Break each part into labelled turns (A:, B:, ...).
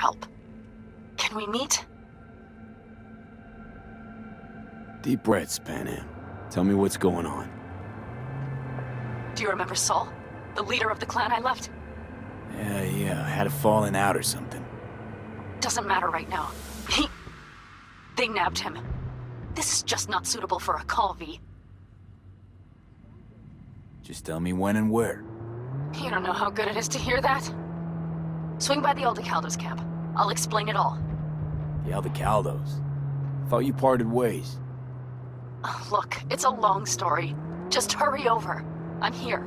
A: help. Can we meet?
B: Deep breaths, Panam. Tell me what's going on.
A: Do you remember Saul? The leader of the clan I left?
B: Yeah, I had a falling out or something.
A: Doesn't matter right now. They nabbed him. This is just not suitable for a call, V.
B: Just tell me when and where.
A: You don't know how good it is to hear that. Swing by the Aldecaldos camp. I'll explain it all.
B: The Aldecaldos? Thought you parted ways.
A: Look, it's a long story. Just hurry over. I'm here.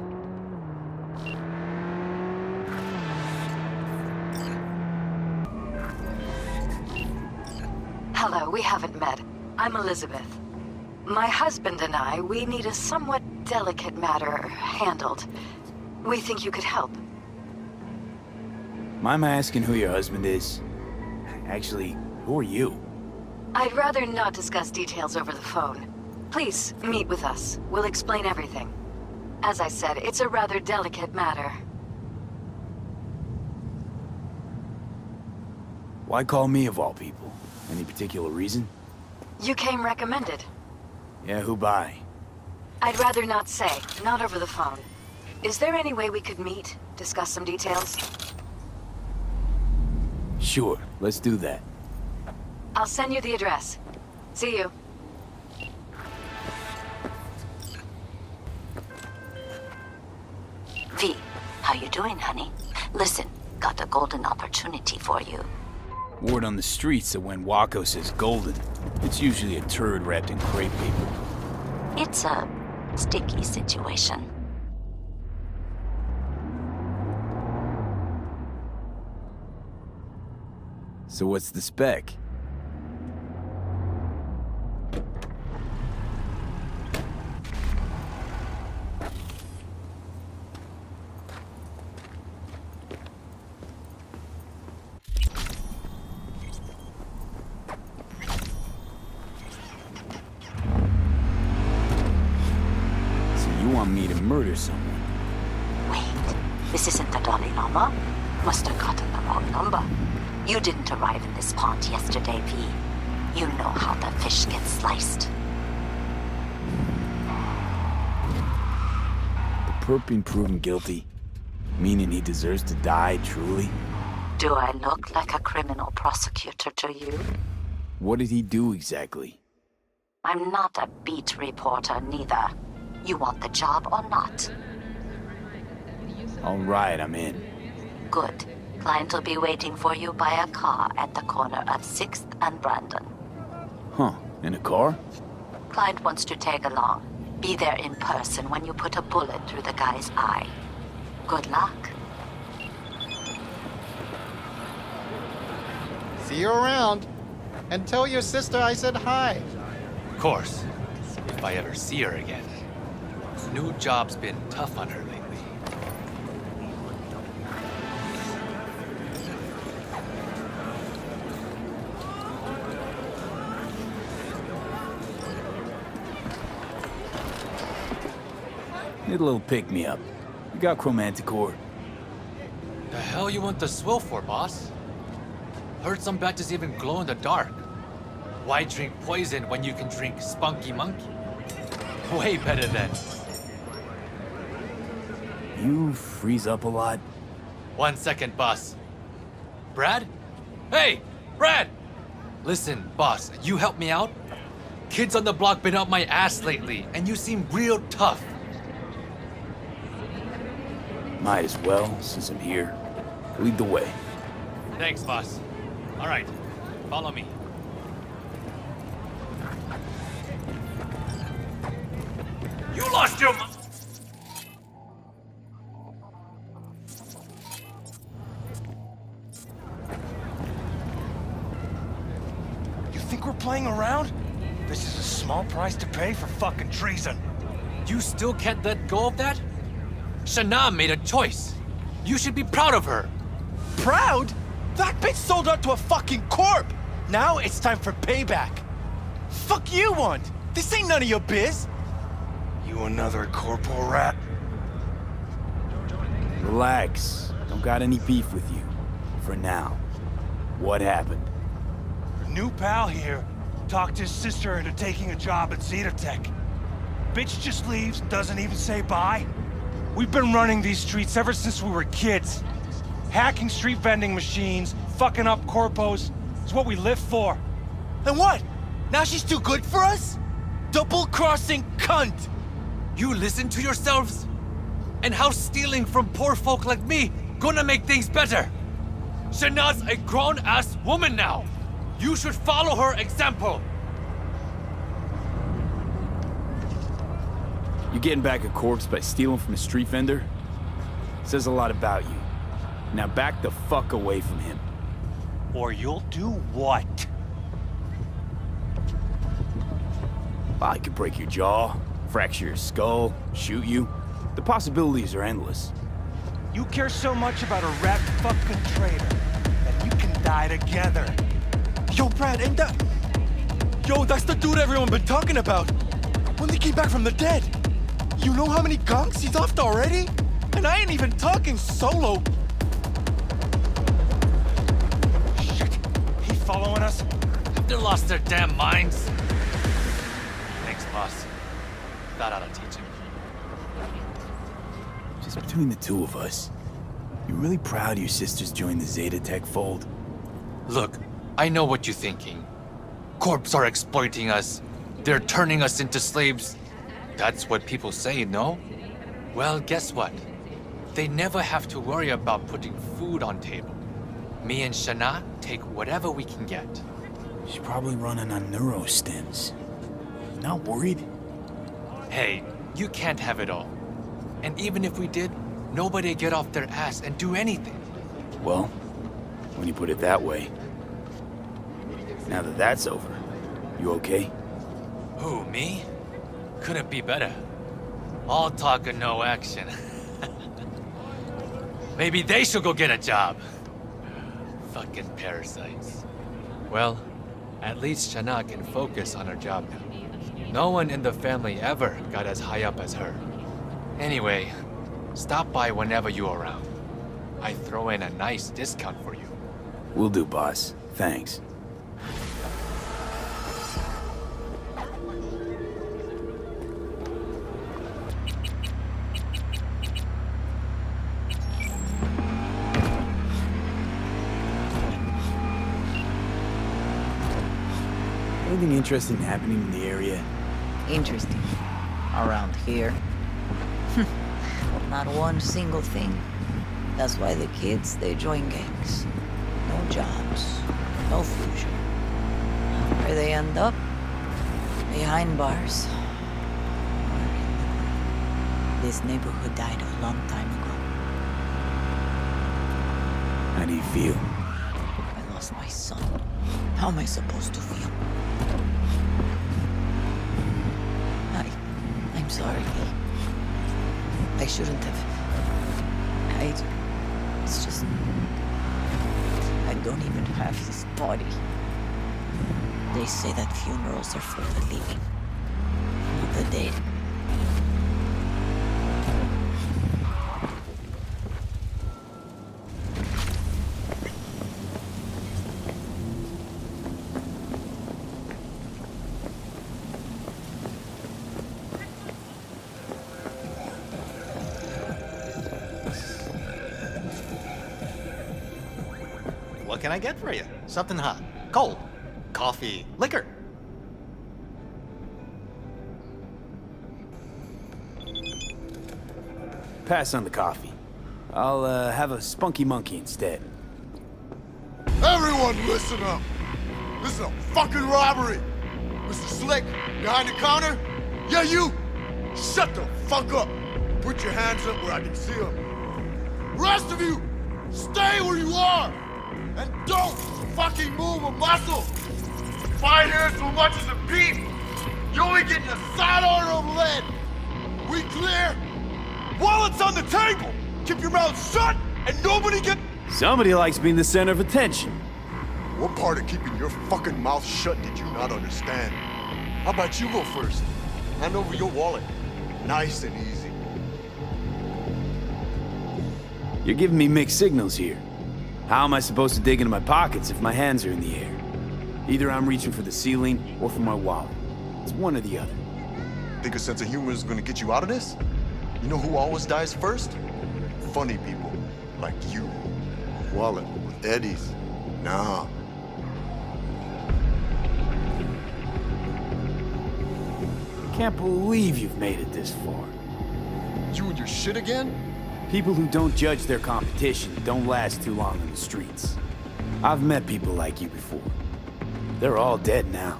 A: Hello, we haven't met. I'm Elizabeth. My husband and I, we need a somewhat delicate matter handled. We think you could help.
B: Mind my asking who your husband is? Actually, who are you?
A: I'd rather not discuss details over the phone. Please, meet with us. We'll explain everything. As I said, it's a rather delicate matter.
B: Why call me of all people? Any particular reason?
A: You came recommended.
B: Yeah, who by?
A: I'd rather not say, not over the phone. Is there any way we could meet, discuss some details?
B: Sure, let's do that.
A: I'll send you the address. See you.
C: V, how you doing, honey? Listen, got a golden opportunity for you.
B: Word on the streets that when Wako says golden, it's usually a turd wrapped in crepe paper.
C: It's a sticky situation.
B: So what's the spec? Want me to murder someone?
C: Wait, this isn't the Dalai Lama? Must have gotten the wrong number. You didn't arrive in this pond yesterday, V. You know how the fish gets sliced.
B: The perp being proven guilty? Meaning he deserves to die, truly?
C: Do I look like a criminal prosecutor to you?
B: What did he do exactly?
C: I'm not a beat reporter, neither. You want the job or not?
B: All right, I'm in.
C: Good. Client will be waiting for you by a car at the corner of 6th and Brandon.
B: Huh, in a car?
C: Client wants to tag along. Be there in person when you put a bullet through the guy's eye. Good luck.
D: See you around. And tell your sister I said hi.
E: Of course. If I ever see her again. New job's been tough on her lately.
B: Need a little pick-me-up. We got Chromanticore.
E: The hell you want the swill for, boss? Heard some batches even glow in the dark. Why drink poison when you can drink Spunky Monkey? Way better than...
B: You freeze up a lot?
E: 1 second, boss. Brad? Hey, Brad! Listen, boss, you help me out? Kids on the block been up my ass lately, and you seem real tough.
B: Might as well, since I'm here. Lead the way.
E: Thanks, boss. All right, follow me. You lost your...
F: Think we're playing around? This is a small price to pay for fucking treason.
E: You still can't let go of that? Shana made a choice. You should be proud of her.
F: Proud? That bitch sold out to a fucking corp! Now it's time for payback. Fuck you want? This ain't none of your biz. You another corporal rat?
B: Relax. Don't got any beef with you. For now. What happened?
F: Her new pal here talked his sister into taking a job at CD Projekt. Bitch just leaves, doesn't even say bye. We've been running these streets ever since we were kids. Hacking street vending machines, fucking up corpos, is what we live for. And what? Now she's too good for us? Double-crossing cunt!
E: You listen to yourselves? And how stealing from poor folk like me gonna make things better? Shanad's a grown-ass woman now. You should follow her example.
B: You getting back a corpse by stealing from a street vendor? Says a lot about you. Now back the fuck away from him.
F: Or you'll do what?
B: I could break your jaw, fracture your skull, shoot you. The possibilities are endless.
F: You care so much about a rat fucking traitor that you can die together. Yo, Brad, ain't that... Yo, that's the dude everyone been talking about. When they came back from the dead. You know how many gonks he's offed already? And I ain't even talking solo. Shit, he following us?
E: They lost their damn minds. Thanks, boss. That ought to teach him.
B: Just between the two of us, you really proud your sisters joined the Zeta Tech fold?
E: Look, I know what you're thinking. Corps are exploiting us. They're turning us into slaves. That's what people say, no? Well, guess what? They never have to worry about putting food on table. Me and Shana take whatever we can get.
B: She's probably running on neurostims. Not worried?
E: Hey, you can't have it all. And even if we did, nobody'd get off their ass and do anything.
B: Well, when you put it that way. Now that that's over, you okay?
E: Who, me? Couldn't be better. All talk and no action. Maybe they should go get a job. Fucking parasites. Well, at least Shana can focus on her job now. No one in the family ever got as high up as her. Anyway, stop by whenever you're around. I throw in a nice discount for you.
B: Will do, boss. Thanks. Anything interesting happening in the area?
G: Interesting. Around here. Not one single thing. That's why the kids, they join gangs. No jobs. No future. Where they end up? Behind bars. This neighborhood died a long time ago.
B: How do you feel?
G: I lost my son. How am I supposed to feel? I'm sorry. I shouldn't have. It's just... I don't even have his body. They say that funerals are for the living, not the dead.
D: What can I get for you? Something hot, cold, coffee, liquor.
B: Pass on the coffee. I'll have a spunky monkey instead.
H: Everyone listen up! This is a fucking robbery! Mr. Slick, behind the counter? Yeah, you! Shut the fuck up! Put your hands up where I can see them. Rest of you, stay where you are! And don't fucking move a muscle! If I hear so much as a peep, you're only getting a side order of lead! We clear?
F: Wallet's on the table! Keep your mouth shut and nobody get...
B: Somebody likes being the center of attention.
H: What part of keeping your fucking mouth shut did you not understand? How about you go first? Hand over your wallet. Nice and easy.
B: You're giving me mixed signals here. How am I supposed to dig into my pockets if my hands are in the air? Either I'm reaching for the ceiling or for my wallet. It's one or the other.
H: Think a sense of humor is gonna get you out of this? You know who always dies first? Funny people, like you. Wallet with Eddie's. Nah.
B: Can't believe you've made it this far.
H: You and your shit again?
B: People who don't judge their competition don't last too long in the streets. I've met people like you before. They're all dead now.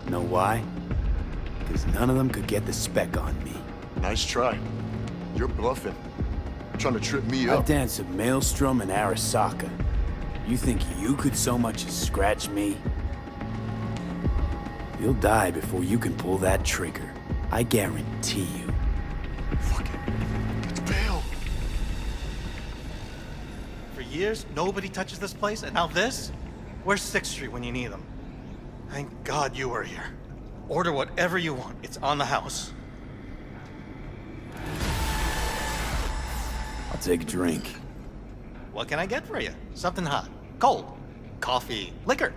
B: Know why? Because none of them could get the spec on me.
H: Nice try. You're bluffing. Trying to trip me
B: I
H: up.
B: danced at Maelstrom and Arasaka. You think you could so much as scratch me? You'll die before you can pull that trigger. I guarantee you.
H: Fuck it. Let's bail.
D: For years, nobody touches this place, and now this? Where's 6th Street when you need them? Thank God you were here. Order whatever you want. It's on the house.
B: I'll take a drink.
D: What can I get for you? Something hot. Cold. Coffee. Liquor.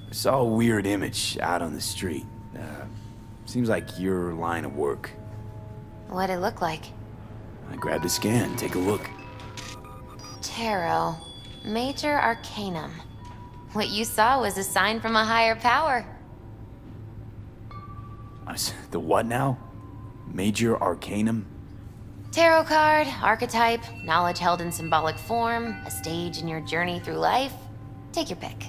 B: I saw a weird image out on the street. Seems like your line of work.
I: What'd it look like?
B: I grabbed a scan. Take a look.
I: Tarot. Major Arcanum. What you saw was a sign from a higher power.
B: The what now? Major Arcanum?
I: Tarot card, archetype, knowledge held in symbolic form, a stage in your journey through life. Take your pick.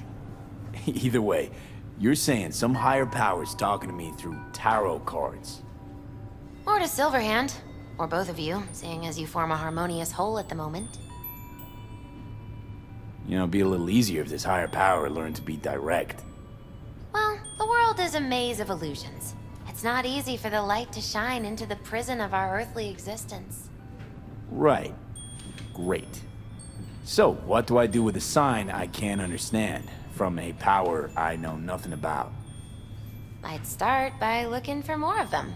B: Either way, you're saying some higher power's talking to me through tarot cards.
I: Or to Silverhand. Or both of you, seeing as you form a harmonious whole at the moment.
B: You know, it'd be a little easier if this higher power learned to be direct.
I: Well, the world is a maze of illusions. It's not easy for the light to shine into the prison of our earthly existence.
B: Right. Great. So, what do I do with a sign I can't understand, from a power I know nothing about?
I: I'd start by looking for more of them.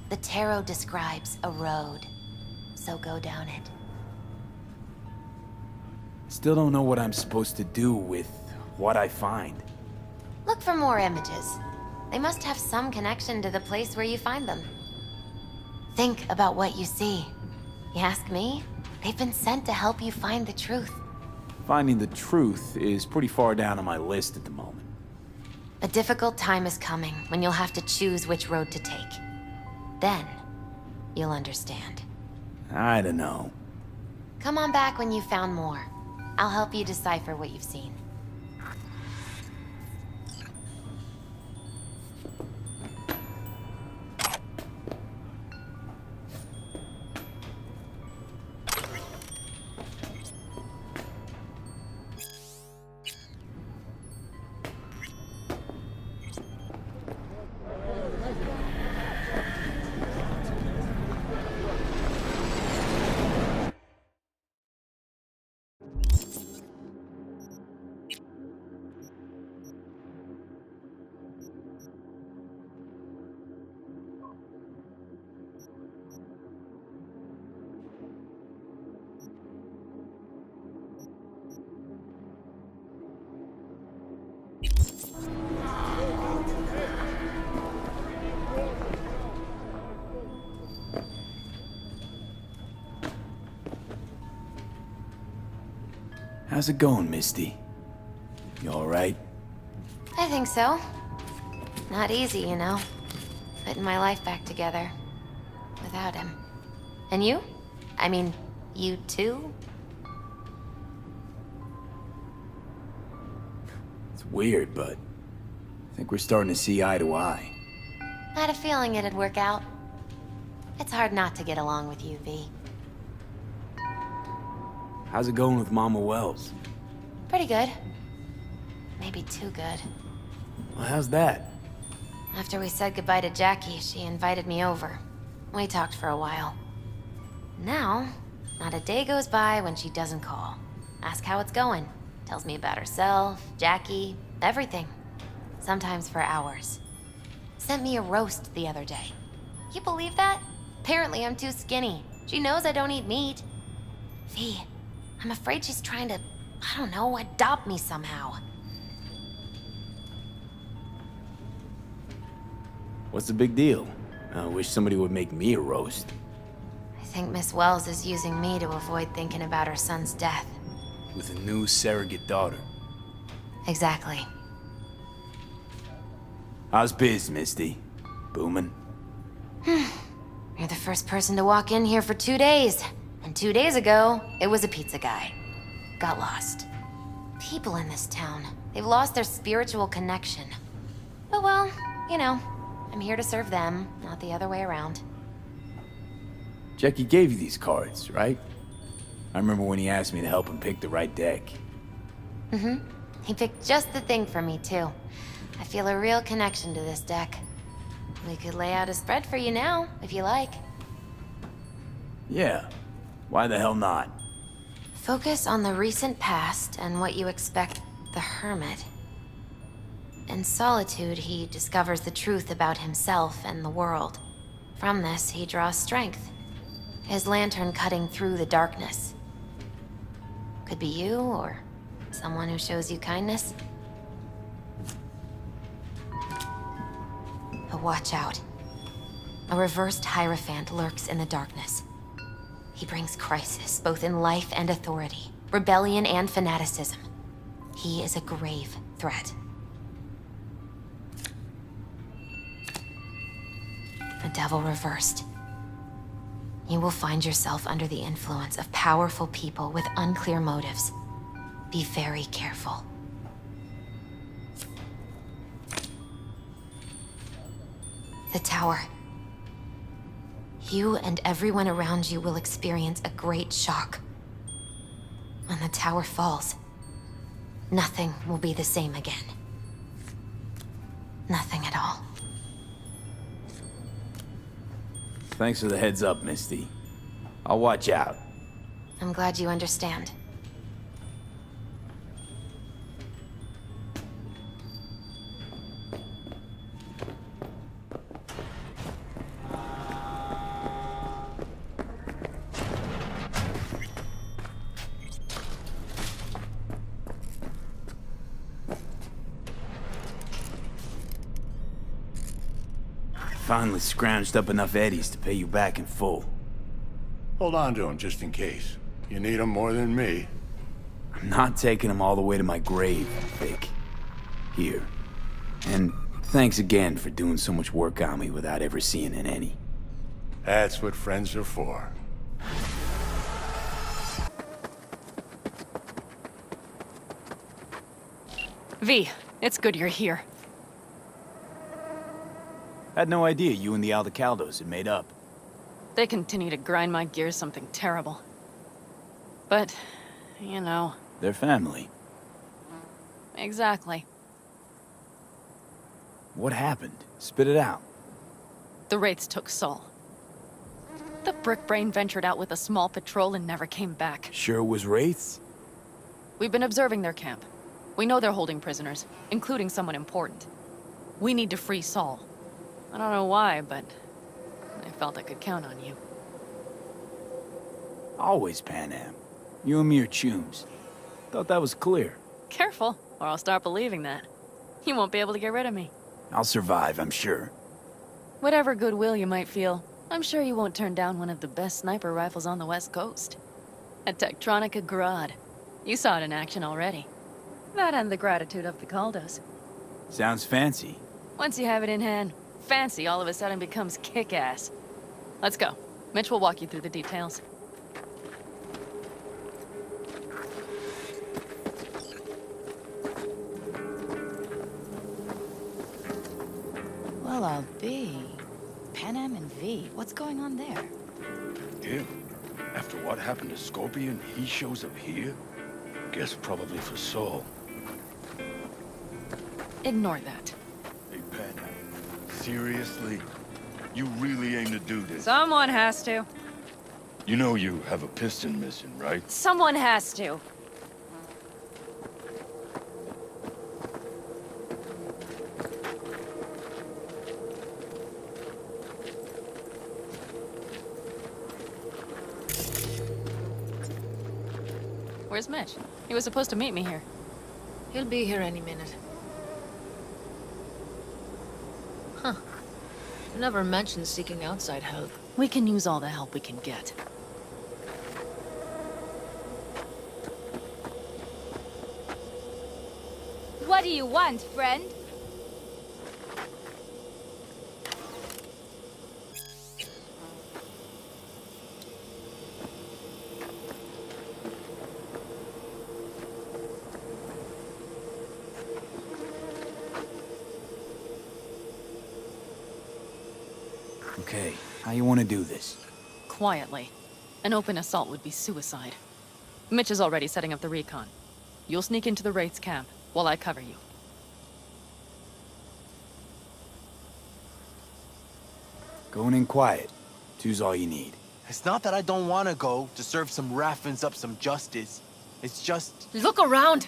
I: The tarot describes a road, so go down it.
B: Still don't know what I'm supposed to do with what I find.
I: Look for more images. They must have some connection to the place where you find them. Think about what you see. You ask me? They've been sent to help you find the truth.
B: Finding the truth is pretty far down on my list at the moment.
I: A difficult time is coming when you'll have to choose which road to take. Then, you'll understand.
B: I don't know.
I: Come on back when you've found more. I'll help you decipher what you've seen.
B: How's it going, Misty? You alright?
I: I think so. Not easy, you know. Putting my life back together. Without him. And you? I mean, you too?
B: It's weird, but I think we're starting to see eye to eye.
I: I had a feeling it'd work out. It's hard not to get along with you, V.
B: How's it going with Mama Wells?
I: Pretty good. Maybe too good.
B: Well, how's that?
I: After we said goodbye to Jackie, she invited me over. We talked for a while. Now, not a day goes by when she doesn't call. Ask how it's going. Tells me about herself, Jackie, everything. Sometimes for hours. Sent me a roast the other day. You believe that? Apparently I'm too skinny. She knows I don't eat meat. V, I'm afraid she's trying to, I don't know, adopt me somehow.
B: What's the big deal? I wish somebody would make me a roast.
I: I think Miss Wells is using me to avoid thinking about her son's death.
B: With a new surrogate daughter.
I: Exactly.
B: How's biz, Misty? Booming?
I: You're the first person to walk in here for 2 days. And 2 days ago, it was a pizza guy. Got lost. People in this town, they've lost their spiritual connection. But well, you know, I'm here to serve them, not the other way around.
B: Jackie gave you these cards, right? I remember when he asked me to help him pick the right deck.
I: He picked just the thing for me, too. I feel a real connection to this deck. We could lay out a spread for you now, if you like.
B: Yeah. Why the hell not?
I: Focus on the recent past and what you expect the Hermit. In solitude, he discovers the truth about himself and the world. From this, he draws strength. His lantern cutting through the darkness. Could be you, or someone who shows you kindness. But watch out. A reversed Hierophant lurks in the darkness. He brings crisis, both in life and authority, rebellion and fanaticism. He is a grave threat. The devil reversed. You will find yourself under the influence of powerful people with unclear motives. Be very careful. The tower. You and everyone around you will experience a great shock. When the tower falls, nothing will be the same again. Nothing at all.
B: Thanks for the heads up, Misty. I'll watch out.
I: I'm glad you understand.
B: Finally scrounged up enough eddies to pay you back in full.
H: Hold on to him just in case. You need him more than me.
B: I'm not taking them all the way to my grave, Vic. Here. And thanks again for doing so much work on me without ever seeing an any.
H: That's what friends are for.
J: V, it's good you're here.
B: Had no idea you and the Aldecaldos had made up.
J: They continue to grind my gears something terrible. But, you know...
B: They're family.
J: Exactly.
B: What happened? Spit it out.
J: The Wraiths took Saul. The Brickbrain ventured out with a small patrol and never came back.
B: Sure it was Wraiths?
J: We've been observing their camp. We know they're holding prisoners, including someone important. We need to free Saul. I don't know why, but I felt I could count on you.
B: Always Pan Am. You and me are chums. Thought that was clear.
J: Careful, or I'll start believing that. You won't be able to get rid of me.
B: I'll survive, I'm sure.
J: Whatever goodwill you might feel, I'm sure you won't turn down one of the best sniper rifles on the West Coast. A Tektronica Grad. You saw it in action already. That and the gratitude of the Caldos.
B: Sounds fancy.
J: Once you have it in hand, fancy all of a sudden becomes kick-ass. Let's go. Mitch will walk you through the details.
G: Well, I'll be. Pan Am and V, what's going on there?
K: Him? After what happened to Scorpion, he shows up here? Guess probably for Saul.
J: Ignore that.
K: Hey, Pan Am, seriously? You really aim to do this?
J: Someone has to.
K: You know you have a piston missing, right?
J: Someone has to. Where's Mitch? He was supposed to meet me here.
L: He'll be here any minute. Huh. Never mentioned seeking outside help.
J: We can use all the help we can get.
M: What do you want, friend?
B: Okay, how you want to do this?
J: Quietly. An open assault would be suicide. Mitch is already setting up the recon. You'll sneak into the Wraith's camp while I cover you.
B: Going in quiet. Two's all you need.
F: It's not that I don't want to go to serve some Raffins up some justice. It's just...
L: Look around!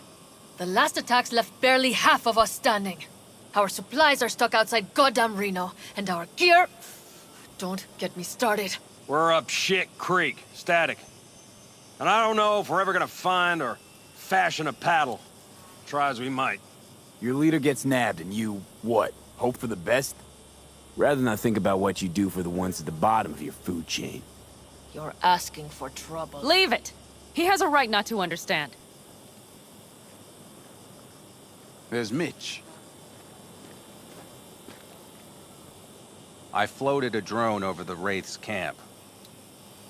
L: The last attacks left barely half of us standing. Our supplies are stuck outside goddamn Reno, and our gear... Don't get me started.
N: We're up shit creek, static. And I don't know if we're ever gonna find or fashion a paddle. Try as we might.
B: Your leader gets nabbed and you, what, hope for the best? Rather not think about what you do for the ones at the bottom of your food chain.
L: You're asking for trouble.
J: Leave it! He has a right not to understand.
O: There's Mitch. I floated a drone over the Wraith's camp.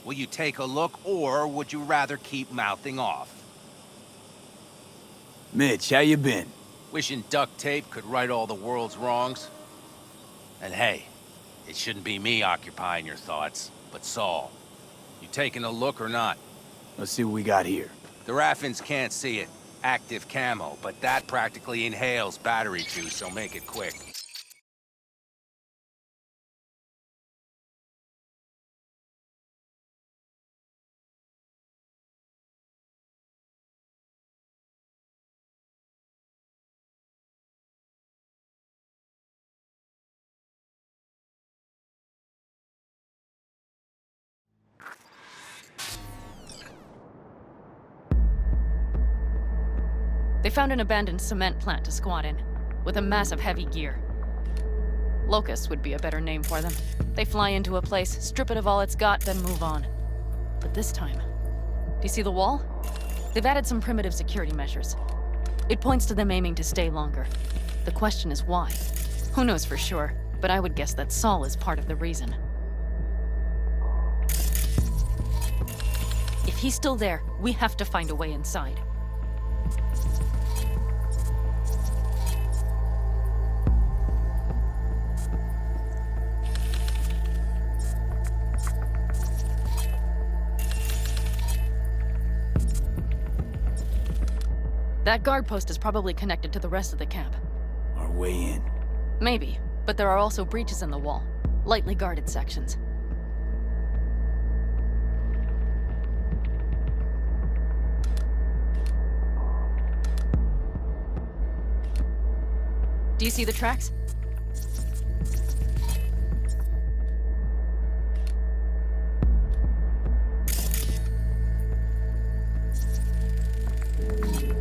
O: Will you take a look, or would you rather keep mouthing off?
B: Mitch, how you been?
O: Wishing duct tape could right all the world's wrongs? And hey, it shouldn't be me occupying your thoughts, but Saul. You taking a look or not?
B: Let's see what we got here.
O: The Raffins can't see it. Active camo, but that practically inhales battery juice, so make it quick.
J: They found an abandoned cement plant to squat in, with a massive heavy gear. Locusts would be a better name for them. They fly into a place, strip it of all it's got, then move on. But this time... Do you see the wall? They've added some primitive security measures. It points to them aiming to stay longer. The question is why? Who knows for sure, but I would guess that Saul is part of the reason. If he's still there, we have to find a way inside. That guard post is probably connected to the rest of the camp.
B: Our way in.
J: Maybe, but there are also breaches in the wall. Lightly guarded sections. Do you see the tracks?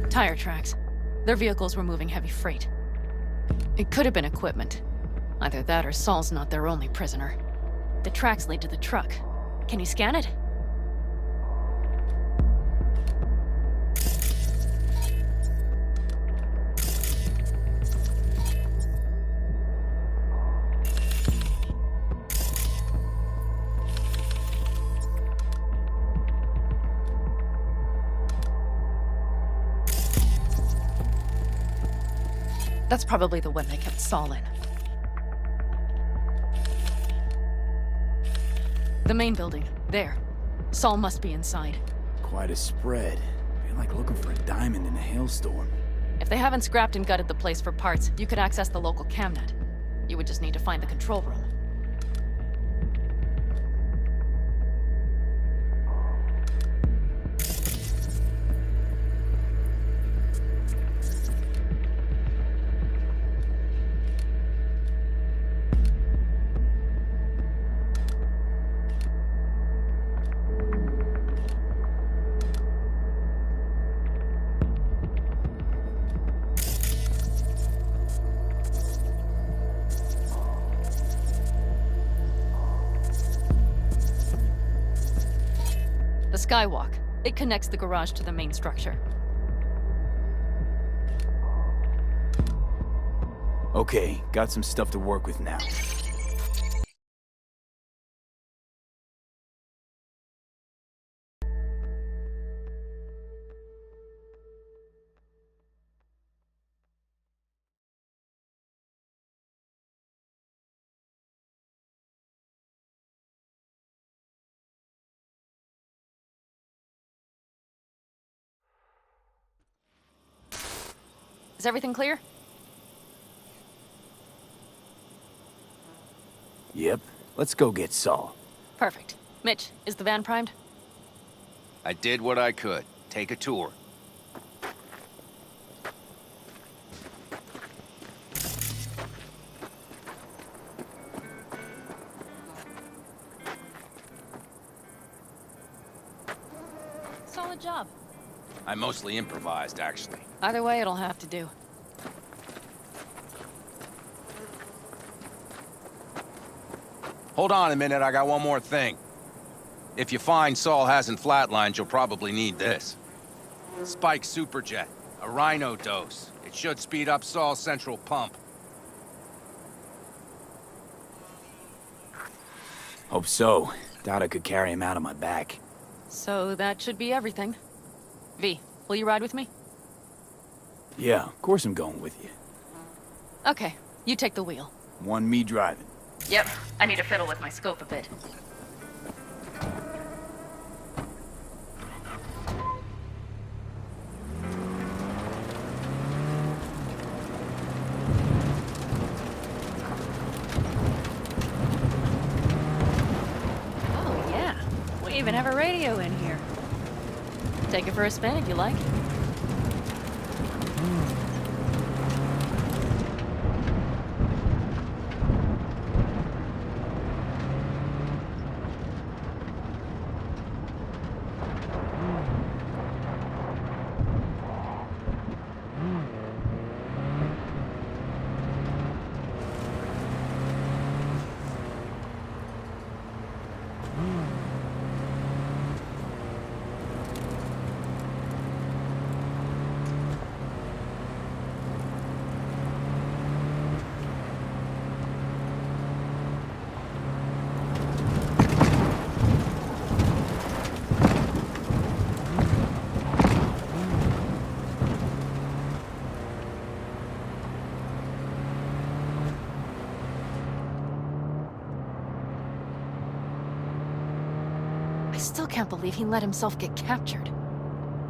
J: Tire tracks. Their vehicles were moving heavy freight. It could have been equipment. Either that or Saul's not their only prisoner. The tracks lead to the truck. Can you scan it? That's probably the one they kept Saul in. The main building. There. Saul must be inside.
B: Quite a spread. Feel like looking for a diamond in a hailstorm.
J: If they haven't scrapped and gutted the place for parts, you could access the local camnet. You would just need to find the control room. The skywalk. It connects the garage to the main structure.
B: Okay, got some stuff to work with now.
J: Is everything clear?
B: Yep. Let's go get Saul.
J: Perfect. Mitch, is the van primed?
O: I did what I could. Take a tour.
J: Solid job.
O: I mostly improvised, actually.
J: Either way, it'll have to do.
O: Hold on a minute, I got one more thing. If you find Saul hasn't flatlined, you'll probably need this. Spike Superjet, a rhino dose. It should speed up Saul's central pump.
B: Hope so. Doubt I could carry him out on my back.
J: So that should be everything. V, will you ride with me?
B: Yeah, of course I'm going with you.
J: Okay, you take the wheel.
B: One me driving.
J: Yep, I need to fiddle with my scope a bit. Oh yeah, we even have a radio in here. Take it for a spin if you like. I still can't believe he let himself get captured.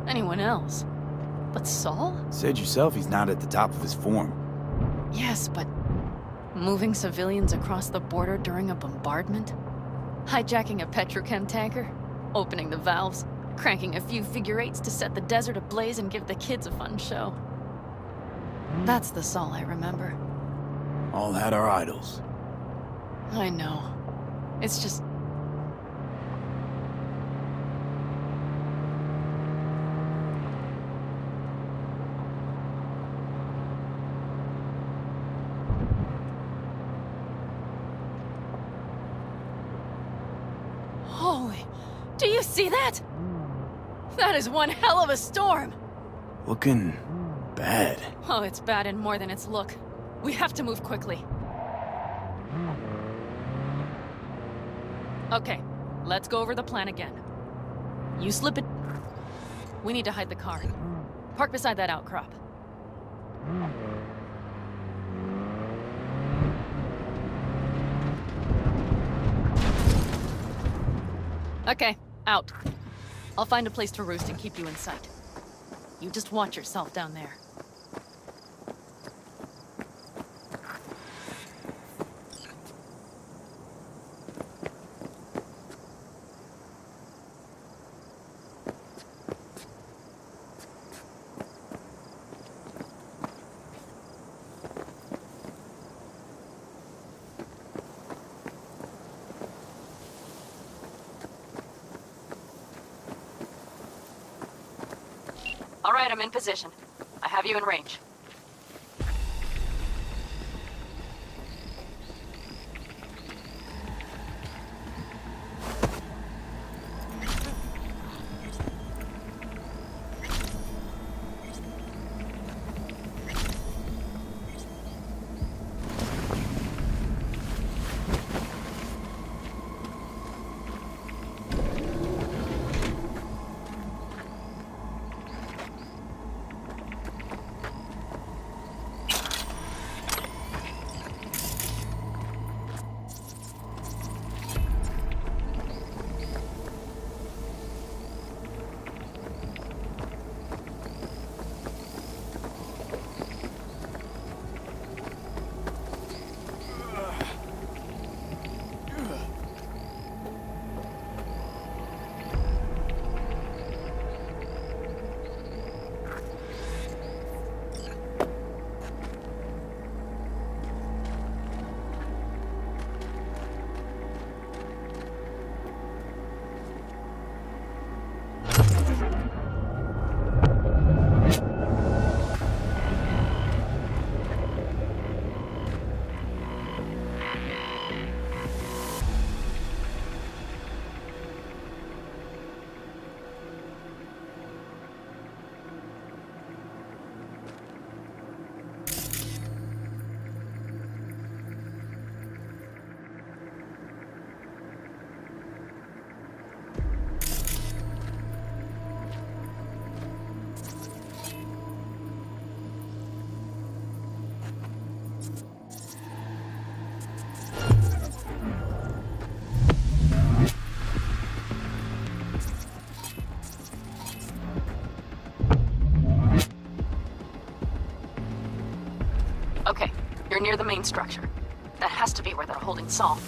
J: Anyone else? But Saul?
B: Said yourself he's not at the top of his form.
J: Yes, but moving civilians across the border during a bombardment? Hijacking a petrochem tanker? Opening the valves? Cranking a few figure eights to set the desert ablaze and give the kids a fun show? That's the Saul I remember.
B: All had our idols.
J: I know. It's just... Holy... Do you see that? That is one hell of a storm!
B: Looking... bad.
J: Oh, it's bad and more than its look. We have to move quickly. Okay, let's go over the plan again. You slip it... We need to hide the car. Park beside that outcrop. Okay, out. I'll find a place to roost and keep you in sight. You just watch yourself down there.
A: All right, I'm in position. I have you in range. Okay, you're near the main structure. That has to be where they're holding Saul.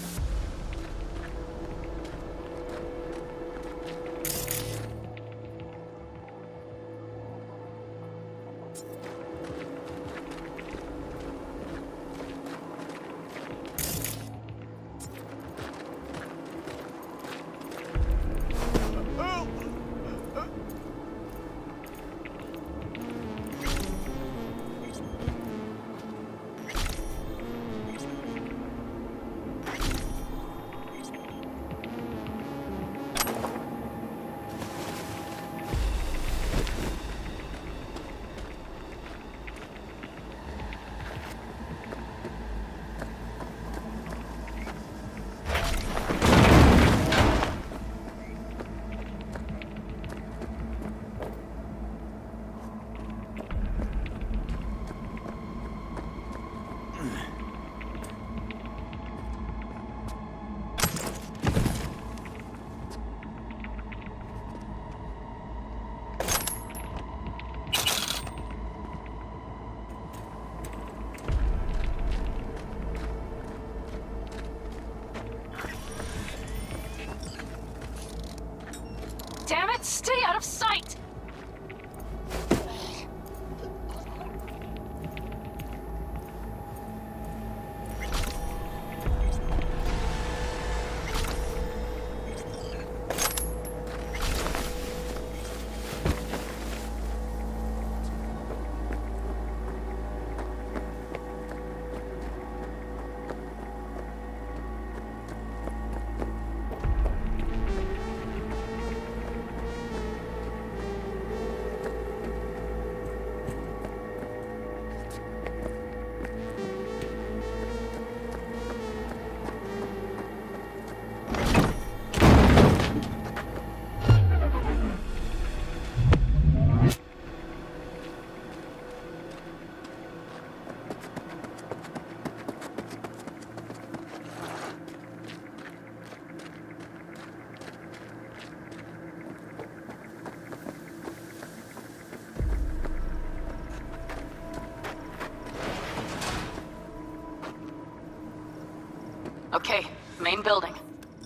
A: building.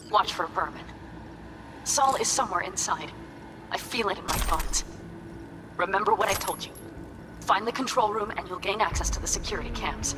A: Watch for vermin. Saul is somewhere inside. I feel it in my bones. Remember what I told you. Find the control room and you'll gain access to the security cams.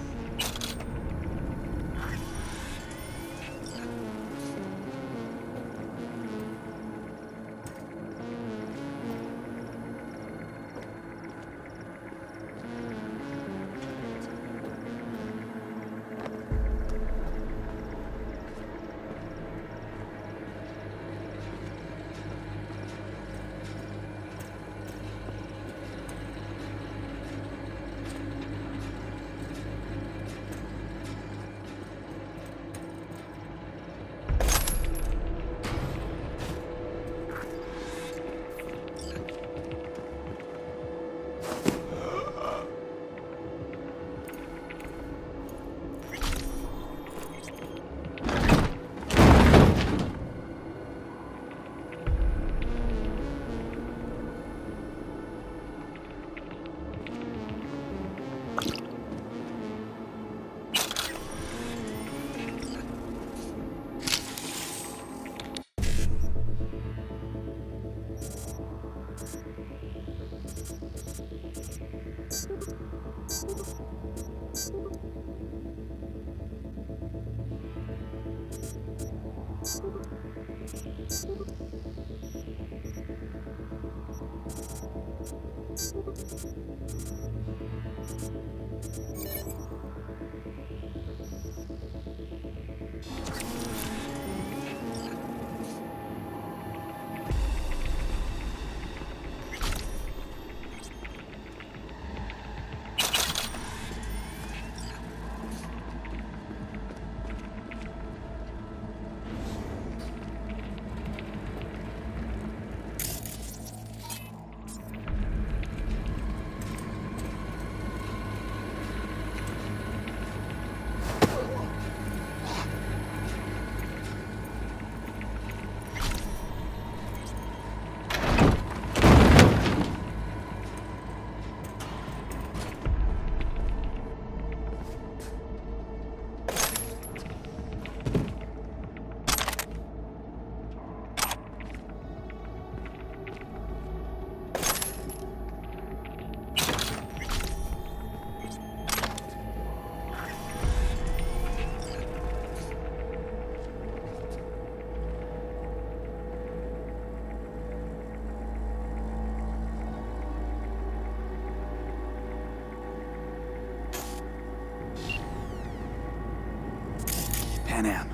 B: Panam.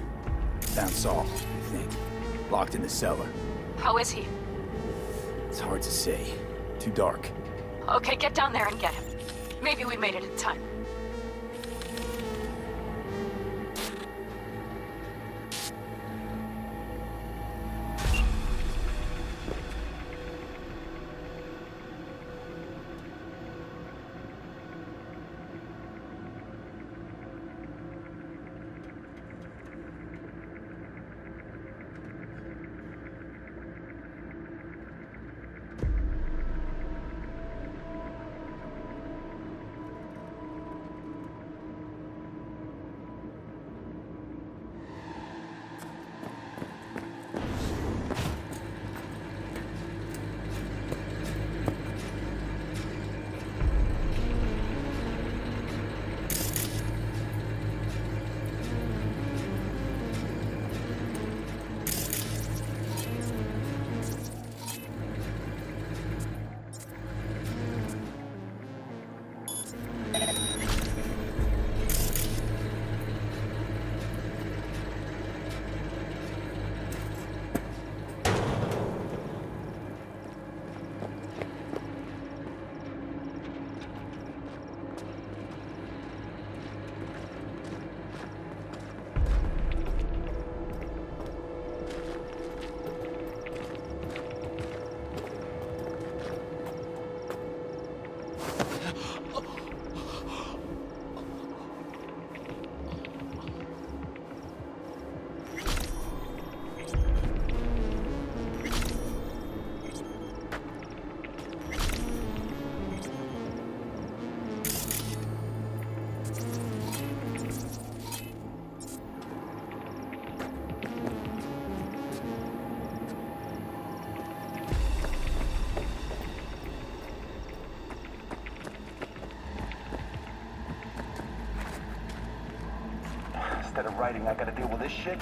B: Found Saul, I think. Locked in the cellar.
A: How is he?
B: It's hard to say. Too dark.
A: Okay, get down there and get him. Maybe we made it in time.
P: instead of writing, I gotta deal with this shit?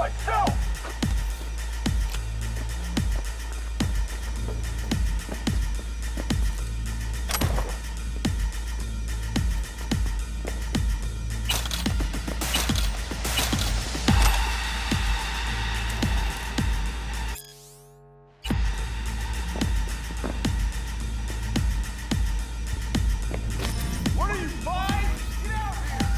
H: Let's go! What are you, fine? Get out here!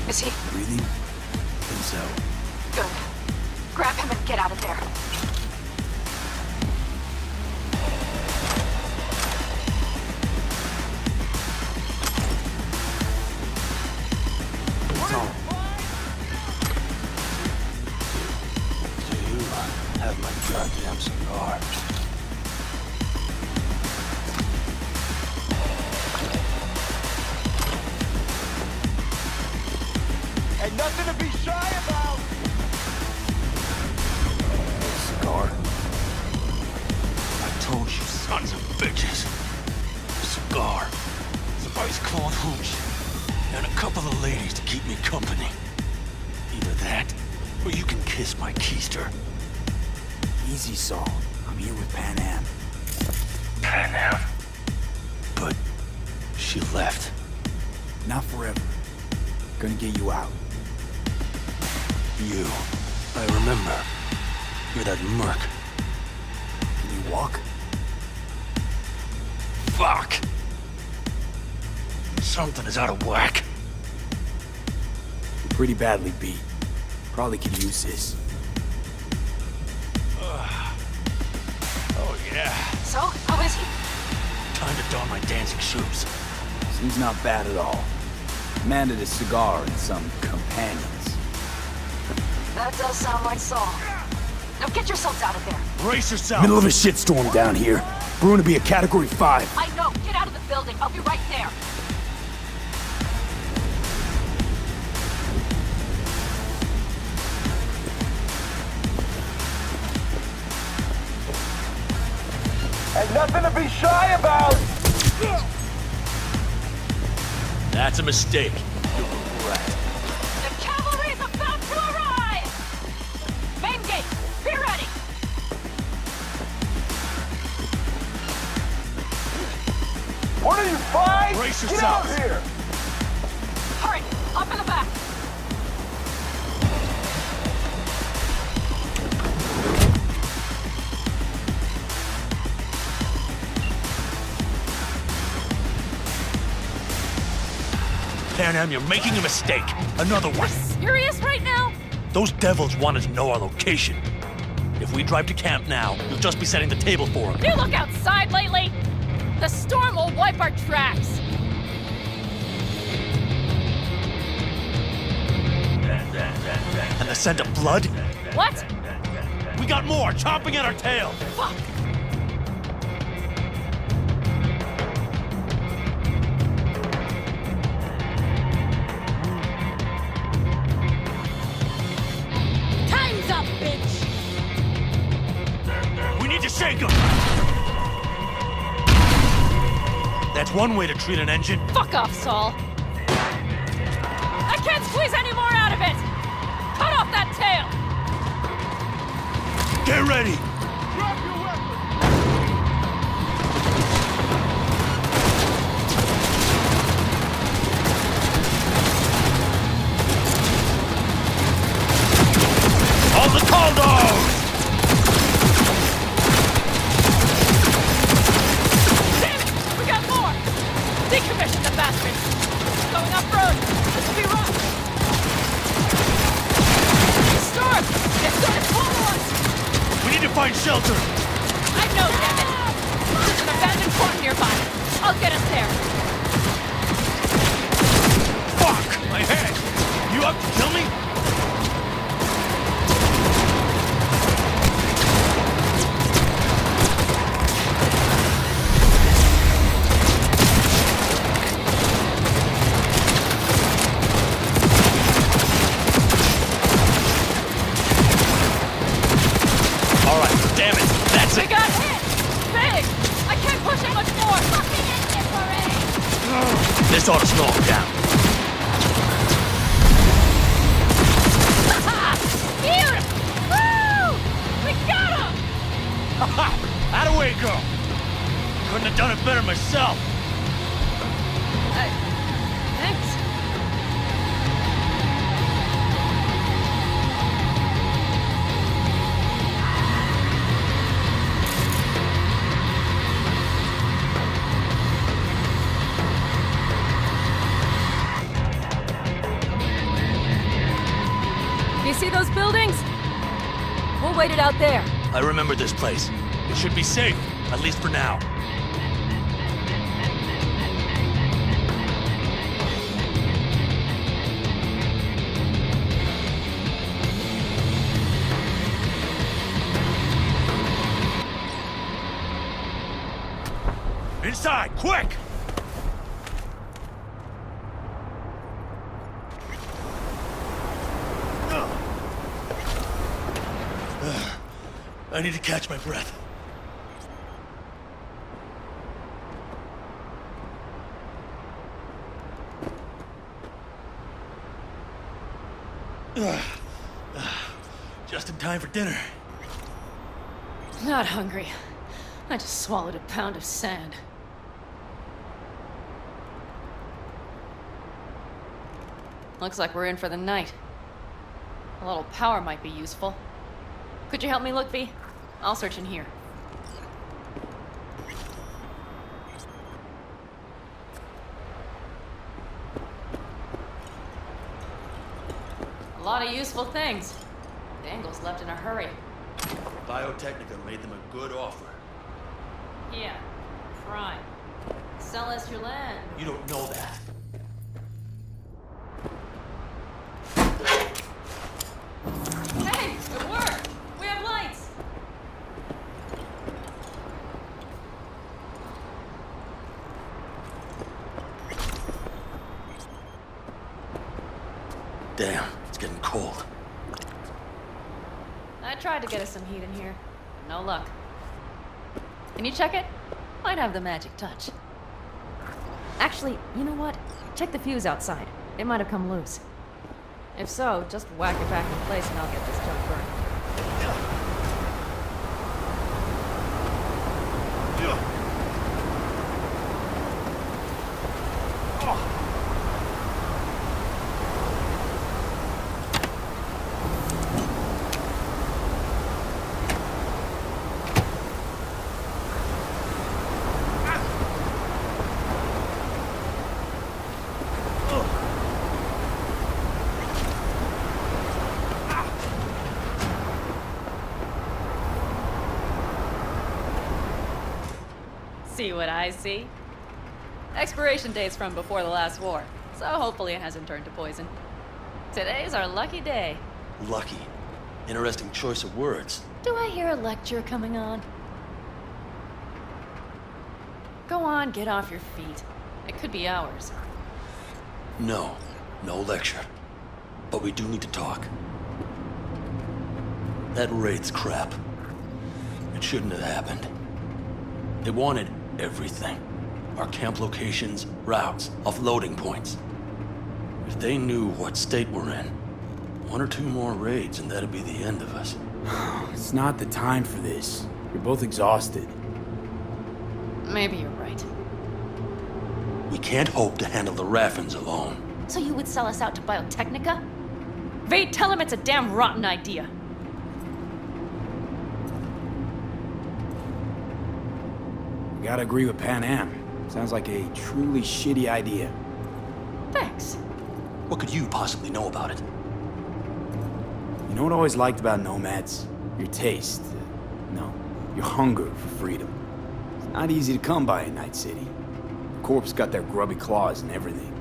A: Is he?
B: Breathing? Think so.
A: Good. Grab him and get out of there.
K: What's all? Do you have my goddamn cigar?
H: Ain't nothing to be shy about!
K: Cigar? I told you, sons of bitches. A cigar. Some ice cold hooch. And a couple of ladies to keep me company. Either that, or you can kiss my keister.
B: Easy, Saul. I'm here with Pan Am.
K: Pan Am? But she left.
B: Not forever. Gonna get you out.
K: You. I remember. You're that merc.
B: Can you walk?
K: Fuck! Something is out of whack.
B: You're pretty badly beat. Probably could use this.
K: Oh, yeah.
A: So, how is he?
K: Time to don my dancing shoes.
B: Seems not bad at all. Commanded a cigar and some companions.
A: That does sound like Saul. Now get yourselves out of there.
K: Brace yourself!
B: Middle of a shitstorm down here. Brewing to be a Category 5.
A: I know. Get out of the building. I'll be right there.
P: Ain't nothing to be shy about!
K: That's a mistake. You're a rat.
A: The cavalry's about to arrive! Main gate, be ready!
P: What are you, fine?
K: Brace
P: Get out
K: yourself.
P: here!
A: Hurry, up in the back.
K: Panam, you're making a mistake. Another one.
J: Serious right now?
K: Those devils wanted to know our location. If we drive to camp now, you'll just be setting the table for them.
J: You look outside lately? The storm will wipe our tracks.
K: And the scent of blood?
J: What?
K: We got more chomping at our tail.
J: Fuck! Time's up, bitch!
K: We need to shake them. That's one way to treat an engine.
J: Fuck off, Saul. I can't squeeze any more out of it! Cut off that tail!
K: Get ready. All the condos!
J: Damn it! We got more! Decommission the bastards! Going off-road! This will be rough! Storm! It's gonna swallow us!
K: We need to find shelter!
J: I know, damn it! There's an abandoned farm nearby. I'll get us there.
K: Fuck! My head! You up to kill me?
J: We got hit! Big! I can't push it much more! Fucking engine parade!
K: This ought to slow him down.
J: Beautiful! Woo! We got him!
K: How'd away go? Couldn't have done it better myself.
J: Thanks. You see those buildings? We'll wait it out there.
K: I remember this place. It should be safe, at least for now. Inside, quick! I need to catch my breath. Just in time for dinner.
J: Not hungry. I just swallowed a pound of sand. Looks like we're in for the night. A little power might be useful. Could you help me look, V? I'll search in here. A lot of useful things. Dangle's left in a hurry.
K: Biotechnica made them a good offer.
J: Yeah, prime. Sell us your land.
K: You don't know that.
J: Hey, it worked! We have lights!
K: Damn, it's getting cold.
J: I tried to get us some heat in here. No luck. Can you check it? Might have the magic touch. Actually, you know what? Check the fuse outside. It might have come loose. If so, just whack it back in place and I'll get this junk burned. See what I see? Expiration date's from before the last war, so hopefully it hasn't turned to poison. Today's our lucky day.
K: Lucky. Interesting choice of words.
J: Do I hear a lecture coming on? Go on, get off your feet. It could be hours.
K: No, no lecture. But we do need to talk. That raid's crap. It shouldn't have happened. They wanted everything. Our camp locations, routes, offloading points. If they knew what state we're in, 1 or 2 more raids and that'd be the end of us.
B: It's not the time for this. You're both exhausted.
J: Maybe you're right.
K: We can't hope to handle the Raffins alone.
J: So you would sell us out to Biotechnica? Vade, tell him it's a damn rotten idea.
B: Gotta agree with Pan Am. Sounds like a truly shitty idea.
J: Thanks.
K: What could you possibly know about it?
B: You know what I always liked about nomads? Your taste. No, your hunger for freedom. It's not easy to come by in Night City. The Corps got their grubby claws and everything.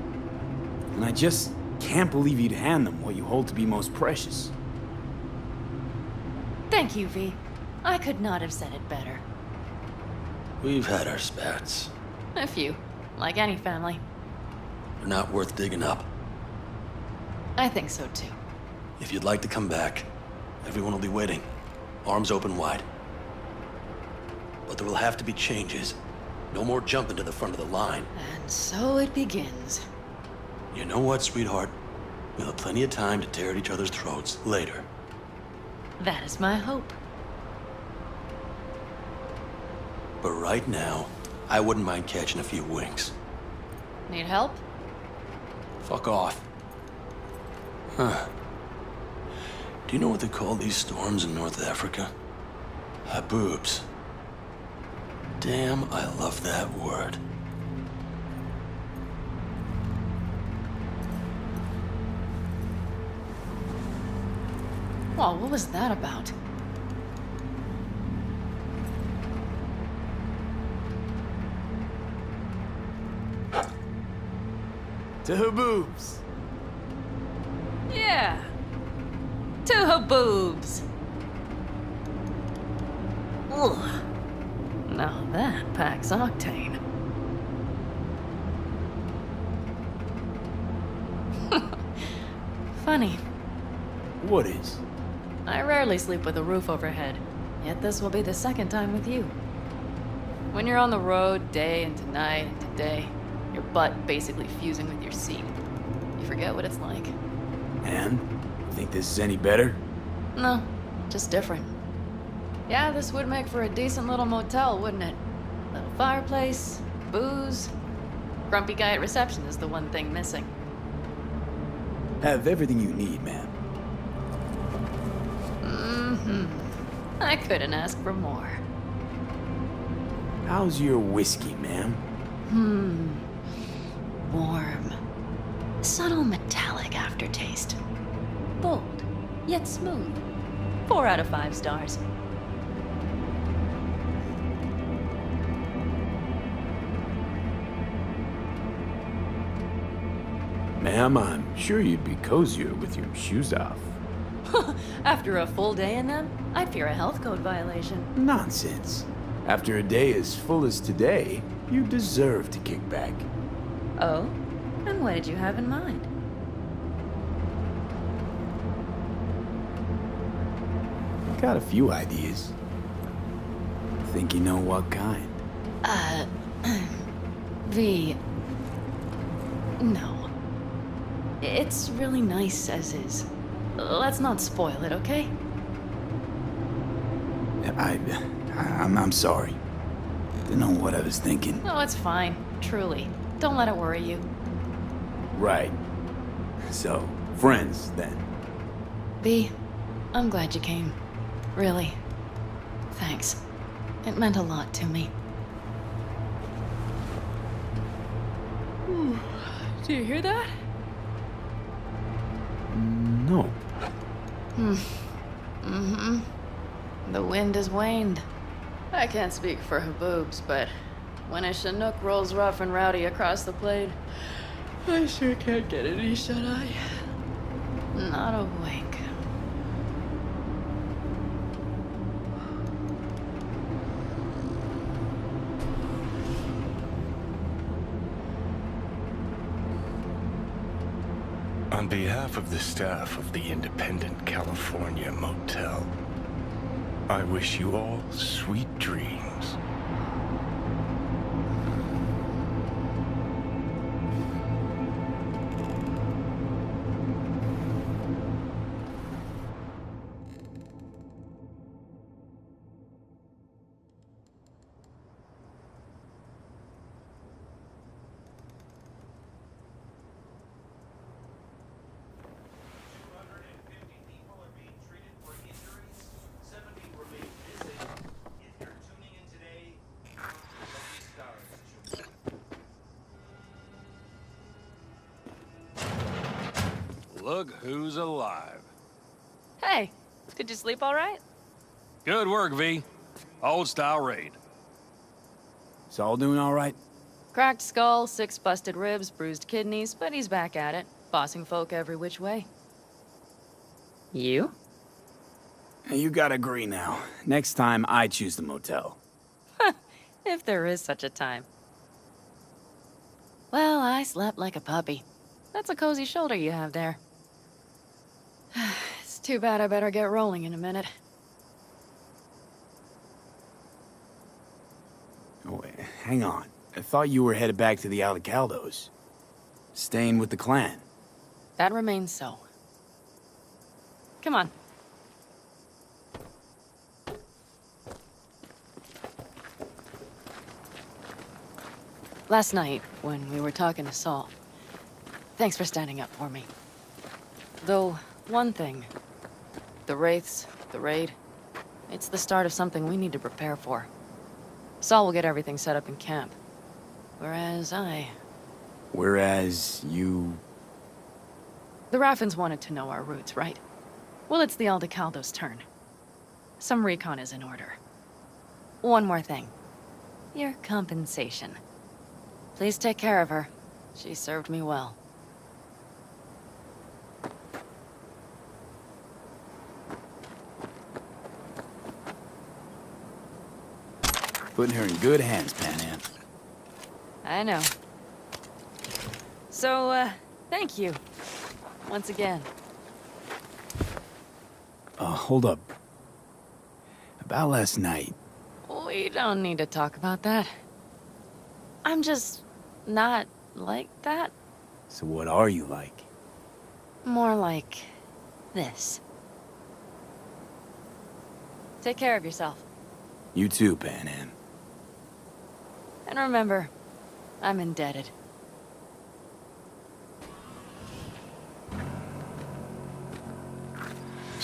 B: And I just can't believe you'd hand them what you hold to be most precious.
J: Thank you, V. I could not have said it better.
K: We've had our spats.
J: A few, like any family.
K: They're not worth digging up.
J: I think so too.
K: If you'd like to come back, everyone will be waiting. Arms open wide. But there will have to be changes. No more jumping to the front of the line.
J: And so it begins.
K: You know what, sweetheart? We'll have plenty of time to tear at each other's throats later.
J: That is my hope.
K: But right now, I wouldn't mind catching a few winks.
J: Need help?
K: Fuck off. Huh. Do you know what they call these storms in North Africa? Haboobs. Damn, I love that word.
J: Well, what was that about?
B: To Haboobs.
J: Yeah. To Haboobs. Ugh. Now that packs octane. Funny.
B: What is?
J: I rarely sleep with a roof overhead, yet this will be the second time with you. When you're on the road day into night into day, your butt basically fusing with your seat, you forget what it's like.
B: And? You think this is any better?
J: No, just different. Yeah, this would make for a decent little motel, wouldn't it? Little fireplace, booze. Grumpy guy at reception is the one thing missing.
B: Have everything you need, man.
J: I couldn't ask for more.
B: How's your whiskey, ma'am?
J: Warm. Subtle metallic aftertaste. Bold, yet smooth. 4 out of 5 stars.
B: Ma'am, I'm sure you'd be cozier with your shoes off.
J: After a full day in them, I'd fear a health code violation.
B: Nonsense. After a day as full as today, you deserve to kick back.
J: Oh? And what did you have in mind?
B: Got a few ideas. Think you know what kind?
J: V. No. It's really nice as is. Let's not spoil it, okay?
B: I'm sorry. Didn't know what I was thinking.
J: Oh, it's fine. Truly. Don't let it worry you.
B: Right. So, friends, then.
J: V, I'm glad you came. Really. Thanks. It meant a lot to me. Do you hear that?
B: No.
J: The wind has waned. I can't speak for her boobs, but when a Chinook rolls rough and rowdy across the plain, I sure can't get any shut-eye. Not a wink.
K: On behalf of the staff of the Independent California Motel, I wish you all sweet dreams.
N: Look who's alive.
J: Hey, did you sleep all right?
N: Good work, V. Old-style raid.
B: Saul doing all right?
J: Cracked skull, 6 busted ribs, bruised kidneys, but he's back at it, bossing folk every which way. You?
B: You gotta agree now. Next time, I choose the motel.
J: If there is such a time. Well, I slept like a puppy. That's a cozy shoulder you have there. It's too bad I better get rolling in a minute.
B: Oh, wait, hang on. I thought you were headed back to the Aldecaldos. Staying with the clan.
J: That remains so. Come on. Last night, when we were talking to Saul, thanks for standing up for me. Though, one thing. The Wraiths, the raid, it's the start of something we need to prepare for. Saul will get everything set up in camp. Whereas
B: you...
J: The Raffins wanted to know our routes, right? Well, it's the Aldecaldos' turn. Some recon is in order. One more thing. Your compensation. Please take care of her. She served me well.
B: Putting her in good hands, Panam.
J: I know. So, thank you. Once again.
B: Hold up. About last night.
J: We don't need to talk about that. I'm just not like that.
B: So what are you like?
J: More like this. Take care of yourself.
B: You too, Panam.
J: And remember, I'm indebted.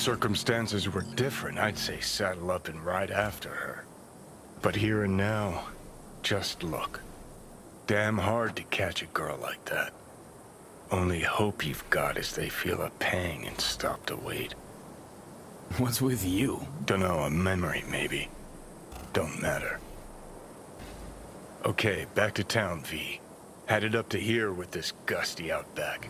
Q: circumstances were different, I'd say saddle up and ride after her. But here and now, just look. Damn hard to catch a girl like that. Only hope you've got is they feel a pang and stop to wait.
B: What's with you?
Q: Dunno, a memory maybe. Don't matter. Okay, back to town, V. Headed up to here with this gusty outback.